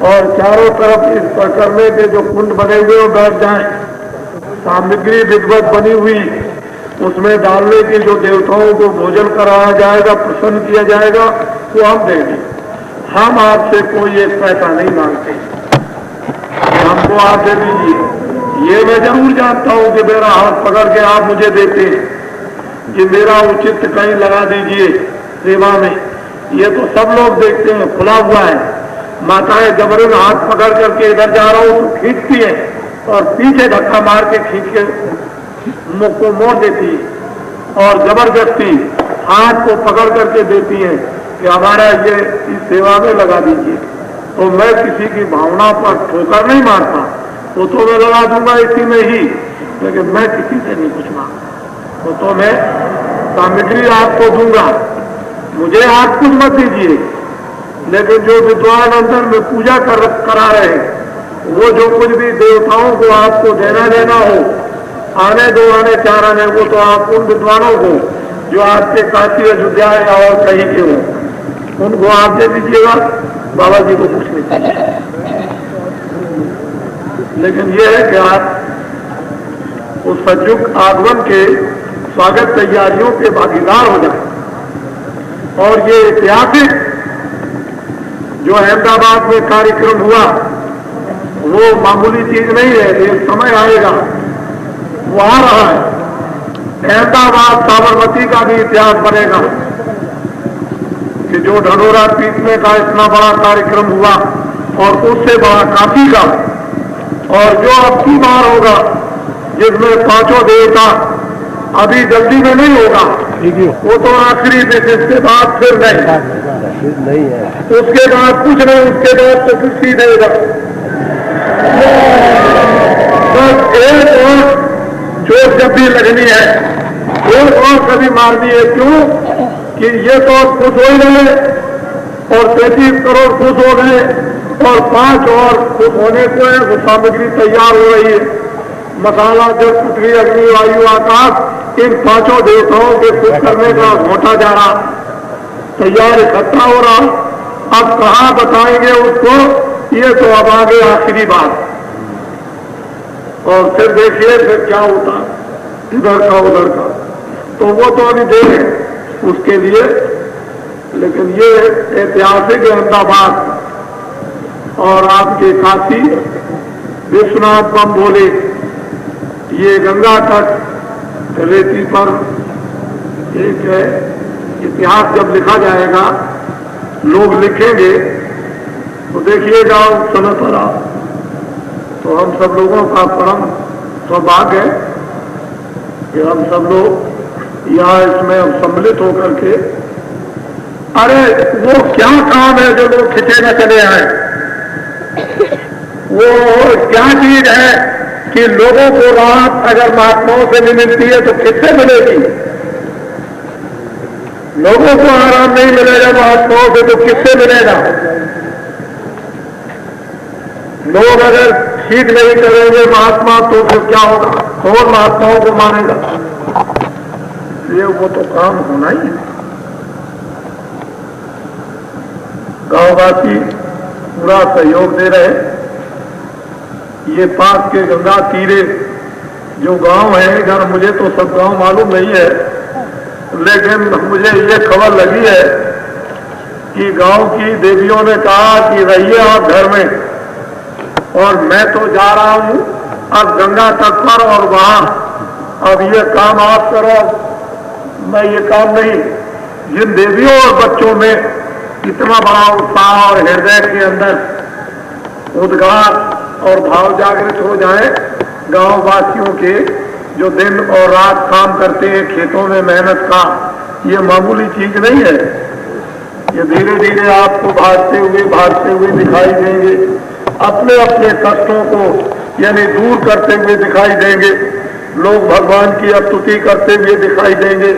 और चारों तरफ इस परिक्रमा के जो कुंड बने हुए वो बैठ जाएं। सामग्री विधिवत बनी हुई उसमें डालने की जो देवताओं को भोजन कराया जाएगा, प्रसन्न किया जाएगा, वो हम देंगे। हम आपसे कोई एक पैसा नहीं मांगते, हमको आप दे दीजिए। ये मैं जरूर जानता हूं कि मेरा हाथ पकड़ के आप मुझे देते हैं कि मेरा उचित कहीं लगा दीजिए सेवा में। ये तो सब लोग देखते हैं, खुला हुआ है। माताएं जबरन हाथ पकड़ करके इधर जा रहा हूं तो खींचती है और पीछे धक्का मार के खींच के मुख को मोड़ देती है और जबरदस्ती हाथ को पकड़ करके देती है कि हमारा ये इस सेवा में लगा दीजिए। तो मैं किसी की भावना पर ठोकर नहीं मारता, वो तो मैं लगा दूंगा इसी में ही, लेकिन मैं किसी से नहीं कुछ मांगता। वो तो मैं सामग्री आपको दूंगा, मुझे आप कुछ मत दीजिए। लेकिन जो विद्वान अंदर में पूजा करा रहे हैं, वो जो कुछ भी देवताओं को आपको देना हो, आने दो आने चार आने, वो तो आप उन विद्वानों को जो आपके काशी अयोध्या या और कहीं के हो, उनको आप दे दीजिएगा, बाबा जी को कुछ नहीं चाहिए। लेकिन ये है कि आप उस सजुग आगमन के स्वागत तैयारियों के भागीदार हो जाए। और ये ऐतिहासिक जो अहमदाबाद में कार्यक्रम हुआ वो मामूली चीज नहीं है। एक समय आएगा, वो आ रहा है, अहमदाबाद साबरमती का भी इतिहास बनेगा कि जो ढनोरा पीटने का इतना बड़ा कार्यक्रम हुआ और उससे बड़ा काशी का, और जो अब की बार होगा जिसमें पांचों देवता, अभी जल्दी में नहीं होगा, वो तो आखिरी में, इसके बाद फिर नहीं है, उसके बाद कुछ नहीं, उसके बाद तो कुछ ही देगा। बस एक और चोट जब भी लगनी है, एक और कभी मारनी है। क्यों कि ये तो खुश हो गए और 33 करोड़ खुश हो गए और 5 और खुश होने को है। वो सामग्री तैयार हो रही है, मसाला, जल, पृथ्वी, अग्नि, वायु, आकाश, इन पांचों देवताओं के खुश करने का घोटा जा रहा, तैयार इकट्ठा हो रहा। अब कहाँ बताएंगे उसको, ये तो अब आगे आखिरी बात। और फिर देखिए फिर क्या होता, इधर का उधर का, तो वो तो अभी देर है उसके लिए। लेकिन ये ऐतिहासिक अहमदाबाद और आपके काशी विश्वनाथ बम भोले, ये गंगा तट रेती पर एक है। इतिहास जब लिखा जाएगा, लोग लिखेंगे, तो देखिएगा उस समय पर आप, तो हम सब लोगों का परम सौभाग्य है कि हम सब लोग यहाँ इसमें हम सम्मिलित होकर के, अरे वो क्या काम है जो लोग खिंचे न चले आए, वो क्या चीज है कि लोगों को राहत अगर महात्माओं से नहीं मिलती है तो किससे मिलेगी? लोगों को आराम नहीं मिलेगा महात्माओं से तो किससे मिलेगा? लोग अगर ठीक नहीं करेंगे महात्मा तो फिर क्या होगा? कौन महात्माओं को मानेगा? ये वो तो काम होना ही है। गांववासी पूरा सहयोग दे रहे। ये पास के गंगा तीरे जो गांव है, इधर मुझे तो सब गांव मालूम नहीं है, लेकिन मुझे ये खबर लगी है कि गांव की देवियों ने कहा कि रहिए आप घर में, और मैं तो जा रहा हूं अब गंगा तट पर, और वहां अब ये काम आप करो, मैं ये काम नहीं। जिन देवियों और बच्चों में इतना बड़ा उत्साह और हृदय के अंदर उद्गार और भाव जागृत हो जाए, गांव वासियों के जो दिन और रात काम करते हैं खेतों में मेहनत का, ये मामूली चीज नहीं है। ये धीरे धीरे आपको भागते हुए दिखाई देंगे, अपने अपने कष्टों को यानी दूर करते हुए दिखाई देंगे। लोग भगवान की स्तुति करते हुए दिखाई देंगे,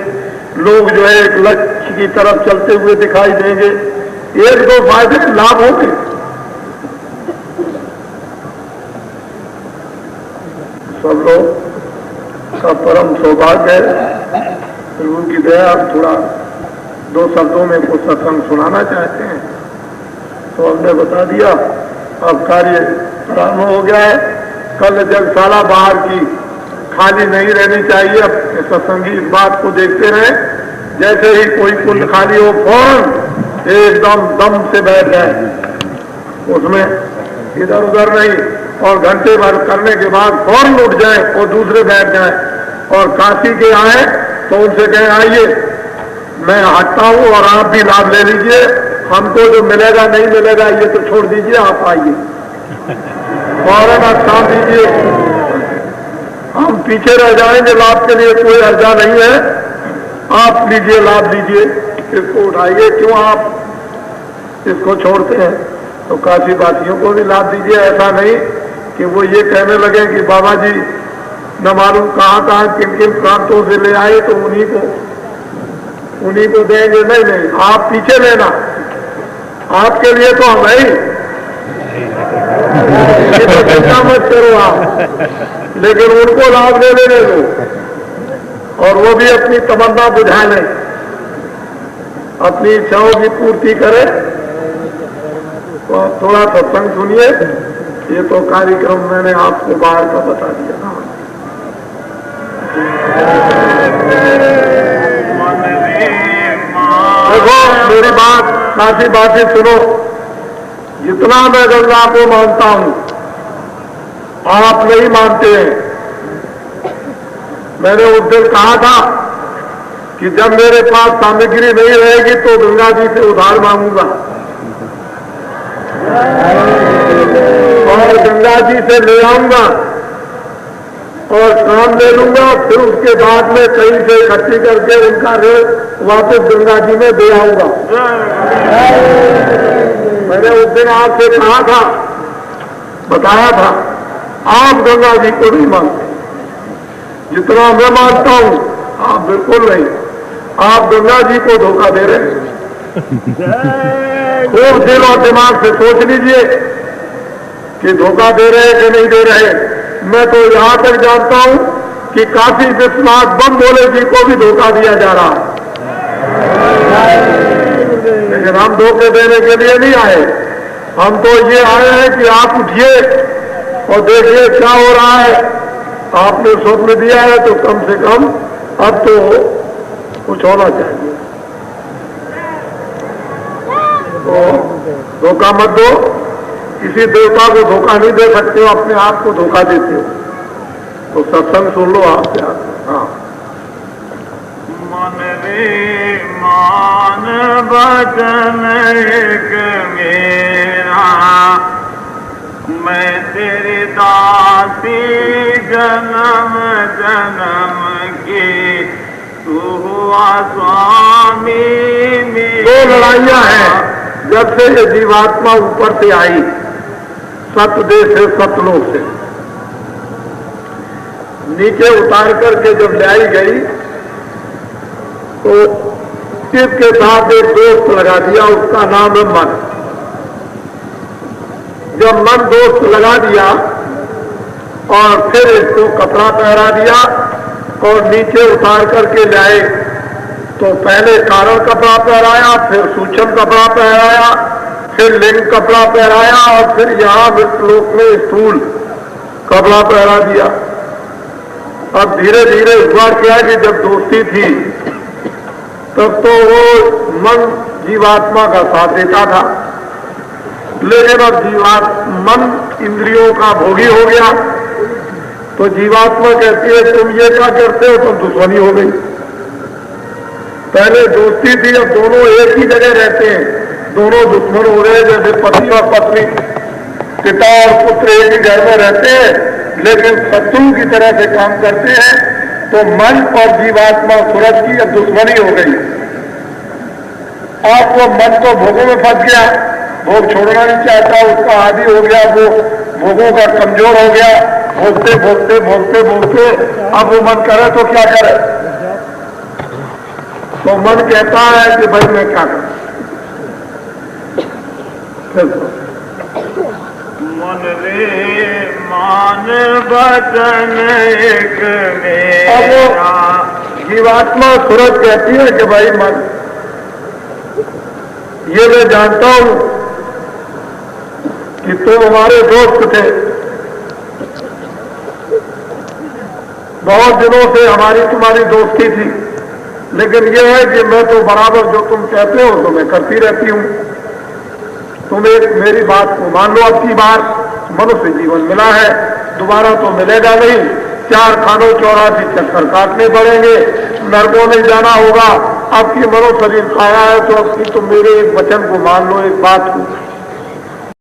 लोग जो है एक लक्ष्य की तरफ चलते हुए दिखाई देंगे। एक दो फायदे लाभ होंगे। सब लोग का परम सौभाग्य है। प्रभु की दया, थोड़ा 2 शब्दों में कुछ सत्संग सुनाना चाहते हैं तो हमने बता दिया। अब कार्य प्रारंभ हो गया है। कल जगशाला बाहर की खाली नहीं रहनी चाहिए। अब सत्संगी इस बात को देखते रहे, जैसे ही कोई कुंड खाली हो फौरन एकदम दम से बैठ जाए उसमें, इधर उधर नहीं, और घंटे भर करने के बाद फौरन उठ जाए और दूसरे बैठ जाए। और काशी के आए तो उनसे कहें आइए मैं हटता हूं और आप भी लाभ ले लीजिए, हमको जो मिलेगा नहीं मिलेगा ये तो छोड़ दीजिए, आप आइए फौरन आप काम दीजिए, हम पीछे रह जाएंगे, लाभ के लिए कोई अर्जा नहीं है, आप लीजिए लाभ लीजिए, इसको उठाइए, क्यों आप इसको छोड़ते हैं। तो काशी वासियों को भी लाभ दीजिए, ऐसा नहीं कि वो ये कहने लगे कि बाबा जी न मालूम कहाँ कहाँ किन किन प्रांतों से ले आए तो उन्हीं को देंगे। नहीं नहीं, आप पीछे लेना, आपके लिए तो हम ही, ये तो चिंता मत करो आप, लेकिन उनको लाभ ले लेने दो और वो भी अपनी तमन्ना बुझा लें, अपनी इच्छाओं की पूर्ति करें। तो थोड़ा सत्संग सुनिए, ये तो कार्यक्रम मैंने आपको बाहर का बता दिया। देखो मेरी बात काशी बातें सुनो, जितना मैं गंगा को मानता हूं आप नहीं मानते हैं। मैंने उस दिन कहा था कि जब मेरे पास सामग्री नहीं रहेगी तो गंगा जी से उधार मांगूंगा और गंगा जी से ले आऊंगा और काम ले लूंगा, फिर उसके बाद में कहीं से इकट्ठी करके उनका रेट वापस गंगा जी में दे आऊंगा। मैंने उस दिन आपसे कहा था, बताया था, आप गंगा जी को नहीं मानते, जितना मैं मानता हूं आप बिल्कुल नहीं, आप गंगा जी को धोखा दे रहे हैं। खूब दिल और दिमाग से सोच लीजिए कि धोखा दे रहे कि नहीं दे रहे। मैं तो यहां तक जानता हूं कि काशी विश्वनाथ बम भोले जी को भी धोखा दिया जा रहा है, लेकिन हम धोखे देने के लिए नहीं आए, हम तो ये आए हैं कि आप उठिए और देखिए क्या हो रहा है। आपने स्वप्न दिया है तो कम से कम अब तो कुछ होना चाहिए। तो धोखा मत दो, किसी देवता को धोखा नहीं दे सकते हो, अपने आप को धोखा देते हो। तो सत्संग सुन लो आप क्या। हाँ, मन रे मान बचन एक मेरा, मैं तेरी दासी जन्म जन्म की, तू हुआ स्वामी मेरा। दो लड़ाइयां हैं जब से ये जीवात्मा ऊपर से आई, सतदेह से सतलोक से नीचे उतार करके जब लाई गई तो इसके साथ एक दोस्त लगा दिया, उसका नाम है मन। जब मन दोस्त लगा दिया और फिर इसको कपड़ा पहरा दिया और नीचे उतार करके लाए, तो पहले कारण कपड़ा पहराया, फिर सूक्ष्म कपड़ा पहराया, फिर लिंग कपड़ा पहराया और फिर यहां विश्वलोक में स्थूल कपड़ा पहरा दिया। अब धीरे धीरे हुआ क्या कि जब दोस्ती थी तब तो वो मन जीवात्मा का साथ देता था, लेकिन अब मन इंद्रियों का भोगी हो गया तो जीवात्मा कहती है तुम ये क्या करते हो, तुम दुश्मनी हो गई। पहले दोस्ती थी, अब दोनों एक ही जगह रहते हैं, दोनों दुश्मन हो गए। जैसे पति और पत्नी, पिता और पुत्र एक ही घर में रहते हैं लेकिन शत्रु की तरह से काम करते हैं, तो मन और जीवात्मा सूरज की अब दुश्मनी हो गई। अब वो मन तो भोगों में फंस गया, भोग छोड़ना नहीं चाहता, उसका आदी हो गया, वो भोगों का कमजोर हो गया, भोगते भोगते भोगते भोगते अब वो मन करे तो क्या करे। तो मन कहता है कि भाई मैं क्या करूं। मन रे मान बचन एक मेरा। जीवात्मा सूरज कहती है कि भाई मन, ये मैं जानता हूं कि तुम हमारे दोस्त थे, बहुत दिनों से हमारी तुम्हारी दोस्ती थी, लेकिन यह है कि मैं तो बराबर जो तुम कहते हो तो मैं करती रहती हूं। तुम एक मेरी बात को मान लो, अब की बार मनुष्य जीवन मिला है, दोबारा तो मिलेगा नहीं। 4 खानों 84 चक्कर काटने पड़ेंगे, नरकों में जाना होगा। अब की मनो शरीर खाया है तो अब की तुम मेरे एक वचन को मान लो, एक बात को।